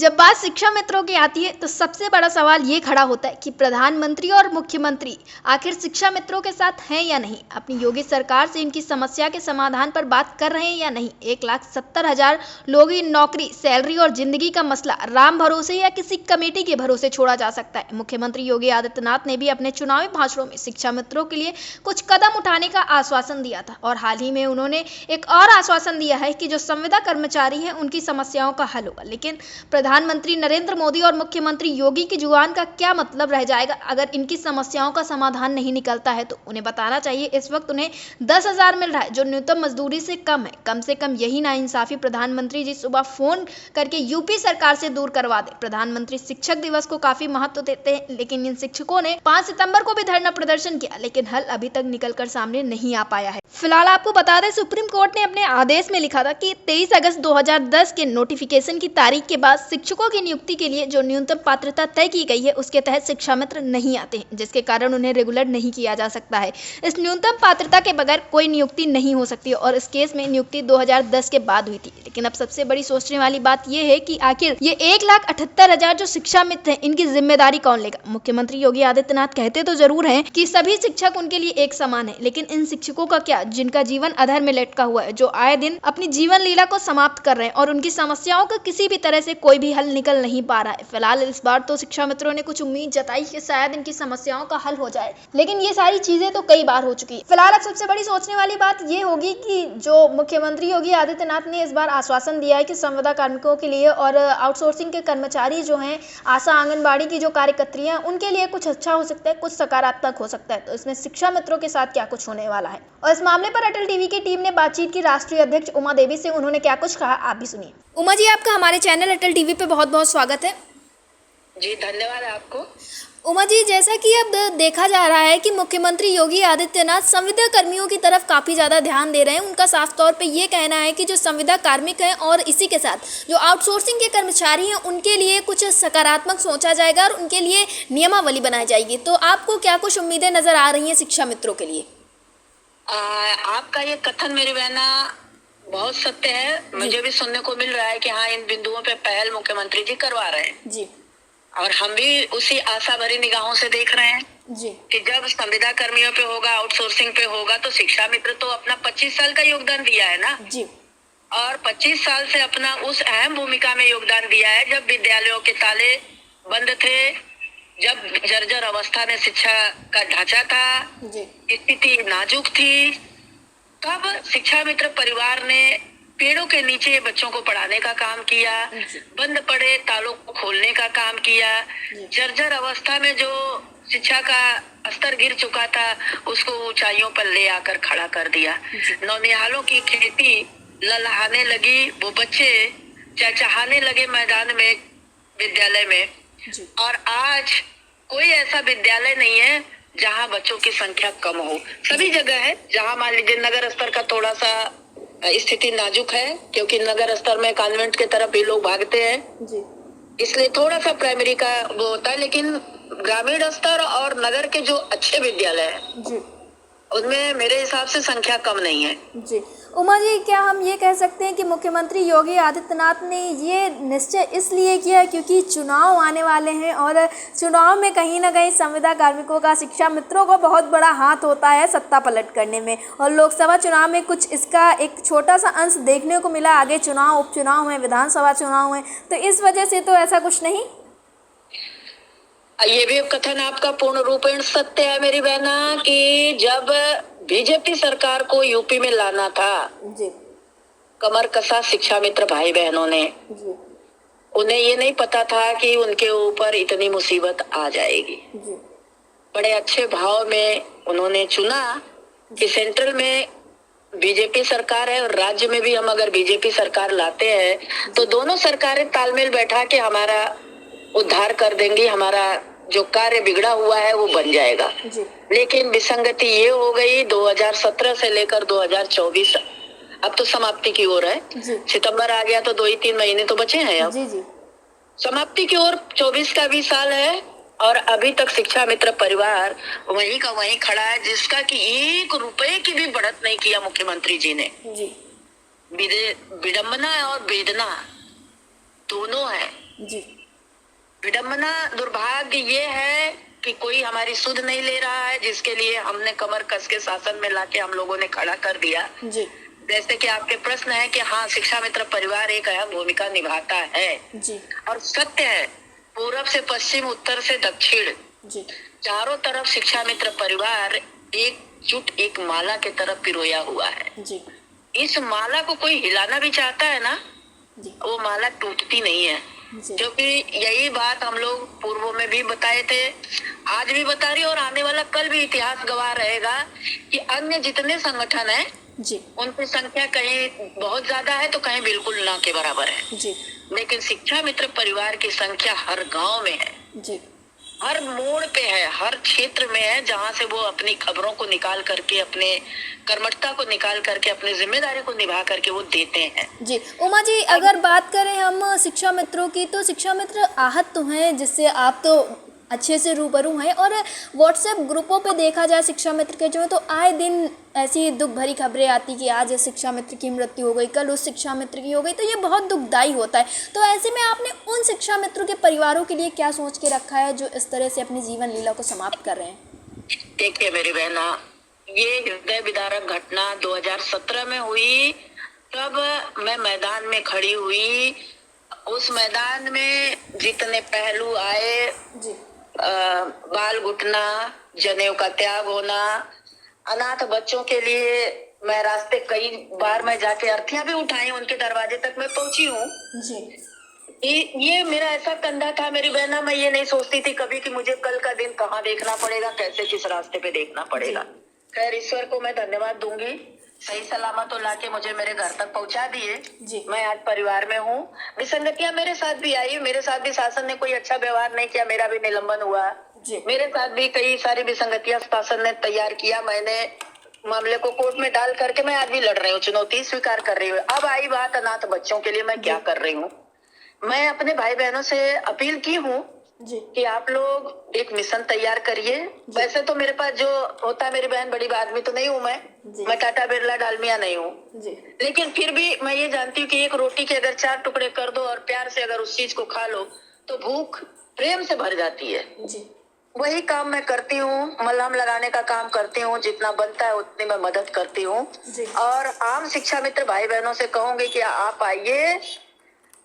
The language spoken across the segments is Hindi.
जब बात शिक्षा मित्रों की आती है तो सबसे बड़ा सवाल ये खड़ा होता है कि प्रधानमंत्री और मुख्यमंत्री आखिर शिक्षा मित्रों के साथ हैं या नहीं। अपनी योगी सरकार से इनकी समस्या के समाधान पर बात कर रहे हैं या नहीं। 1,70,000 लोगों की नौकरी, सैलरी और जिंदगी का मसला राम भरोसे या किसी कमेटी के भरोसे छोड़ा जा सकता है। मुख्यमंत्री योगी आदित्यनाथ ने भी अपने चुनावी भाषणों में शिक्षा मित्रों के लिए कुछ कदम उठाने का आश्वासन दिया था और हाल ही में उन्होंने एक और आश्वासन दिया है कि जो संविदा कर्मचारी हैं उनकी समस्याओं का हल होगा। लेकिन प्रधानमंत्री नरेंद्र मोदी और मुख्यमंत्री योगी की जुबान का क्या मतलब रह जाएगा अगर इनकी समस्याओं का समाधान नहीं निकलता है। तो उन्हें बताना चाहिए इस वक्त उन्हें 10,000 मिल रहा है जो न्यूनतम मजदूरी से कम है। कम से कम यही नाइंसाफी प्रधानमंत्री जी सुबह फोन करके यूपी सरकार से दूर करवा दे। प्रधानमंत्री शिक्षक दिवस को काफी महत्व देते हैं, लेकिन इन शिक्षकों ने 5 सितंबर को भी धरना प्रदर्शन किया, लेकिन हल अभी तक निकलकर सामने नहीं आ पाया है। फिलहाल आपको बता दें, सुप्रीम कोर्ट ने अपने आदेश में लिखा था कि 23 अगस्त 2010 के नोटिफिकेशन की तारीख के बाद शिक्षकों की नियुक्ति के लिए जो न्यूनतम पात्रता तय की गई है उसके तहत शिक्षा मित्र नहीं आते हैं, जिसके कारण उन्हें रेगुलर नहीं किया जा सकता है। इस न्यूनतम पात्रता के बगैर कोई नियुक्ति नहीं हो सकती और इस केस में नियुक्ति 2010 के बाद हुई थी। लेकिन अब सबसे बड़ी सोचने वाली बात यह है कि आखिर ये 1,78,000 जो शिक्षा मित्र हैं इनकी जिम्मेदारी कौन लेगा। मुख्यमंत्री योगी आदित्यनाथ कहते तो जरूर हैं कि सभी शिक्षक उनके लिए एक समान है, लेकिन इन शिक्षकों का क्या जिनका जीवन अधर में लटका हुआ है, जो आए दिन अपनी जीवन लीला को समाप्त कर रहे हैं और उनकी समस्याओं का किसी भी तरह से कोई भी हल निकल नहीं पा रहा है। फिलहाल इस बार तो शिक्षा मित्रों ने कुछ उम्मीद जताई कि शायद इनकी समस्याओं का हल हो जाए, लेकिन ये सारी चीजें तो कई बार हो चुकी है। फिलहाल अब सबसे बड़ी सोचने वाली बात ये होगी कि जो मुख्यमंत्री योगी आदित्यनाथ ने इस बार आश्वासन दिया है कि संविदा कार्मिकों के लिए और आउटसोर्सिंग के कर्मचारी जो हैं, आशा आंगनबाड़ी की जो कार्यकर्त्रियां, उनके लिए कुछ अच्छा हो सकता है, कुछ सकारात्मक हो सकता है। तो इसमें शिक्षा मित्रों के साथ क्या कुछ होने वाला है और इस मामले पर अटल टीवी की टीम ने बातचीत की राष्ट्रीय अध्यक्ष उमा देवी से। उन्होंने क्या कुछ कहा, आप भी सुनिए। उमा जी, आपका हमारे चैनल अटल टीवी पे बहुत बहुत स्वागत है। जी धन्यवाद आपको। उमा जी, जैसा कि अब देखा जा रहा है कि मुख्यमंत्री योगी आदित्यनाथ संविदा कर्मियों की तरफ काफ़ी ज़्यादा ध्यान दे रहे हैं। उनका साफ तौर पे ये कहना है कि जो संविदा कार्मिक हैं और इसी के साथ जो आउटसोर्सिंग के कर्मचारी हैं उनके लिए कुछ सकारात्मक सोचा जाएगा और उनके लिए नियमावली बनाई जाएगी। तो आपको क्या कुछ उम्मीदें नज़र आ रही हैं शिक्षा मित्रों के लिए? आपका ये कथन मेरी बहना बहुत सत्य है। मुझे भी सुनने को मिल रहा है कि हाँ, इन बिंदुओं पे पहल मुख्यमंत्री जी करवा रहे हैं जी, और हम भी उसी आशा भरी निगाहों से देख रहे हैं जी, कि जब संविदा कर्मियों पे होगा, आउटसोर्सिंग पे होगा, तो शिक्षा मित्र तो अपना 25 साल का योगदान दिया है ना जी, और 25 साल से अपना उस अहम भूमिका में योगदान दिया है जब विद्यालयों के ताले बंद थे, जब जर्जर अवस्था में शिक्षा का ढांचा था, स्थिति नाजुक थी, तब शिक्षा मित्र परिवार ने पेड़ों के नीचे बच्चों को पढ़ाने का काम किया, बंद पड़े तालों को खोलने का काम किया, जर्जर अवस्था में जो शिक्षा का स्तर गिर चुका था उसको ऊंचाइयों पर ले आकर खड़ा कर दिया। नौनिहालों की खेती ललहाने लगी, वो बच्चे चहचहाने लगे मैदान में, विद्यालय में। और आज कोई ऐसा विद्यालय नहीं है जहां बच्चों की संख्या कम हो। सभी जगह है जहां मान लीजिए नगर स्तर का थोड़ा सा स्थिति नाजुक है, क्योंकि नगर स्तर में कॉन्वेंट के तरफ भी लोग भागते हैं, इसलिए थोड़ा सा प्राइमरी का वो होता है। लेकिन ग्रामीण स्तर और नगर के जो अच्छे विद्यालय हैं उनमें मेरे हिसाब से संख्या कम नहीं है। जी उमा जी, क्या हम ये कह सकते हैं कि मुख्यमंत्री योगी आदित्यनाथ ने ये निश्चय इसलिए किया क्योंकि चुनाव आने वाले हैं और चुनाव में कहीं ना कहीं संविदा कार्मिकों का, शिक्षा मित्रों को बहुत बड़ा हाथ होता है सत्ता पलट करने में, और लोकसभा चुनाव में कुछ इसका एक छोटा सा अंश देखने को मिला, आगे चुनाव, उपचुनाव में, विधानसभा चुनाव में, तो इस वजह से तो ऐसा कुछ नहीं? ये भी कथन आपका पूर्ण रूपेण सत्य है मेरी बहना कि जब बीजेपी सरकार को यूपी में लाना था, कमर कसा शिक्षा मित्र भाई बहनों ने, उन्हें ये नहीं पता था कि उनके ऊपर इतनी मुसीबत आ जाएगी। बड़े अच्छे भाव में उन्होंने चुना कि सेंट्रल में बीजेपी सरकार है और राज्य में भी हम अगर बीजेपी सरकार लाते हैं तो दोनों सरकारें तालमेल बैठा के हमारा उद्धार कर देंगी, हमारा जो कार्य बिगड़ा हुआ है वो बन जाएगा। लेकिन विसंगति ये हो गई 2017 से लेकर 2024 अब तो समाप्ति की ओर है। सितंबर आ गया तो 2 ही 3 महीने तो बचे हैं, अब समाप्ति की ओर 24 का भी साल है और अभी तक शिक्षा मित्र परिवार वहीं का वहीं खड़ा है, जिसका कि 1 रुपए की भी बढ़त नहीं किया मुख्यमंत्री जी ने। विडंबना और वेदना दोनों है जी। विडंबना दुर्भाग्य ये है कि कोई हमारी सुध नहीं ले रहा है, जिसके लिए हमने कमर कस के शासन में लाके हम लोगों ने खड़ा कर दिया। जी। जैसे कि आपके प्रश्न है कि हाँ, शिक्षा मित्र परिवार एक अहम भूमिका निभाता है। जी। और सत्य है, पूरब से पश्चिम, उत्तर से दक्षिण, जी। चारों तरफ शिक्षा मित्र परिवार एकजुट एक माला के तरफ पिरोया हुआ है। जी। इस माला को कोई हिलाना भी चाहता है ना, जी। वो माला टूटती नहीं है। क्योंकि यही बात हम लोग पूर्व में भी बताए थे, आज भी बता रही और आने वाला कल भी इतिहास गवाह रहेगा कि अन्य जितने संगठन हैं जी, उनकी संख्या कहीं बहुत ज्यादा है तो कहीं बिल्कुल ना के बराबर है जी। लेकिन शिक्षा मित्र परिवार की संख्या हर गांव में है जी, हर मोड़ पे है, हर क्षेत्र में है, जहाँ से वो अपनी खबरों को निकाल करके, अपने कर्मठता को निकाल करके, अपनी जिम्मेदारी को निभा करके वो देते हैं। जी। उमा जी, अगर बात करें हम शिक्षा मित्रों की, तो शिक्षा मित्र आहत तो हैं, जिससे आप तो अच्छे से रूबरू हैं, और व्हाट्सएप ग्रुपों पे देखा जाए शिक्षा मित्र के जो, तो आए दिन ऐसी दुख भरी खबरें आती कि आज इस शिक्षा मित्र की मृत्यु हो गई, कल उस शिक्षा मित्र की हो गई, तो ये बहुत दुखदाई होता है। तो ऐसे में आपने उन शिक्षा मित्रों के परिवारों के लिए क्या सोच के रखा है जो इस तरह से अपनी जीवन लीला को समाप्त कर रहे हैं? देखिए मेरी बहना, ये हृदय विदारक घटना 2017 में हुई, तब मैं मैदान में खड़ी हुई। उस मैदान में जितने पहलू आए, जी, बाल घुटना, जनेऊ का त्याग होना, अनाथ बच्चों के लिए मैं रास्ते कई बार मैं जाके अर्थियां भी उठाई, उनके दरवाजे तक मैं पहुंची हूँ। ये मेरा ऐसा कंधा था मेरी बहना, मैं ये नहीं सोचती थी कभी कि मुझे कल का दिन कहाँ देखना पड़ेगा, कैसे किस रास्ते पे देखना पड़ेगा। खैर, ईश्वर को मैं धन्यवाद दूंगी, सही सलामत तो लाके मुझे मेरे घर तक पहुंचा दिए। मैं आज परिवार में हूँ। विसंगतियां मेरे साथ भी आई, मेरे साथ भी शासन ने कोई अच्छा व्यवहार नहीं किया, मेरा भी निलंबन हुआ। मेरे साथ भी कई सारी विसंगतियां शासन ने तैयार किया, मैंने मामले को कोर्ट में डाल करके मैं आज भी लड़ रही हूँ, चुनौती स्वीकार कर रही हूँ। अब आई बात अनाथ बच्चों के लिए मैं क्या कर रही हूँ। मैं अपने भाई बहनों से अपील की हूँ कि आप लोग एक मिशन तैयार करिए। वैसे तो मेरे पास जो होता है, मेरी बहन बड़ी आदमी तो नहीं हूँ मैं टाटा बिरला डालमिया नहीं हूँ, लेकिन फिर भी मैं ये जानती हूँ कि एक रोटी के अगर 4 टुकड़े कर दो और प्यार से अगर उस चीज को खा लो तो भूख प्रेम से भर जाती है। वही काम मैं करती हूँ, मलहम लगाने का काम करती हूँ, जितना बनता है उतनी मैं मदद करती हूँ। और आम शिक्षा मित्र भाई बहनों से कहूंगी कि आप आइए,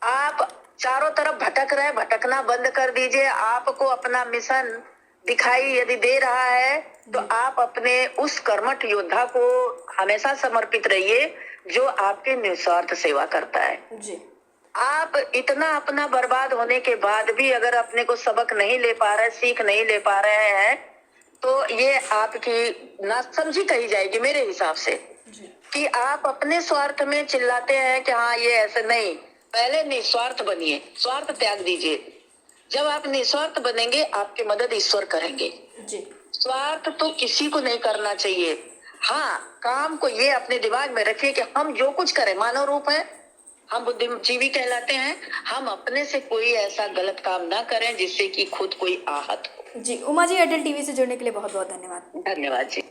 आप चारों तरफ भटक रहे, भटकना बंद कर दीजिए। आपको अपना मिशन दिखाई यदि दे रहा है तो आप अपने उस कर्मठ योद्धा को हमेशा समर्पित रहिए जो आपके निस्वार्थ सेवा करता है। आप इतना अपना बर्बाद होने के बाद भी अगर अपने को सबक नहीं ले पा रहे, सीख नहीं ले पा रहे हैं, तो ये आपकी नासमझी कही जाएगी मेरे हिसाब से, कि आप अपने स्वार्थ में चिल्लाते हैं कि हाँ ये ऐसे नहीं। पहले निस्वार्थ बनिए, स्वार्थ त्याग दीजिए। जब आप निस्वार्थ बनेंगे आपकी मदद ईश्वर करेंगे। स्वार्थ तो किसी को नहीं करना चाहिए। हाँ, काम को ये अपने दिमाग में रखिए कि हम जो कुछ करें, मानव रूप है, हम बुद्धिजीवी कहलाते हैं, हम अपने से कोई ऐसा गलत काम ना करें जिससे कि खुद कोई आहत हो। जी, उमा जी, एयरटेल टीवी से जुड़ने के लिए बहुत बहुत धन्यवाद। धन्यवाद जी।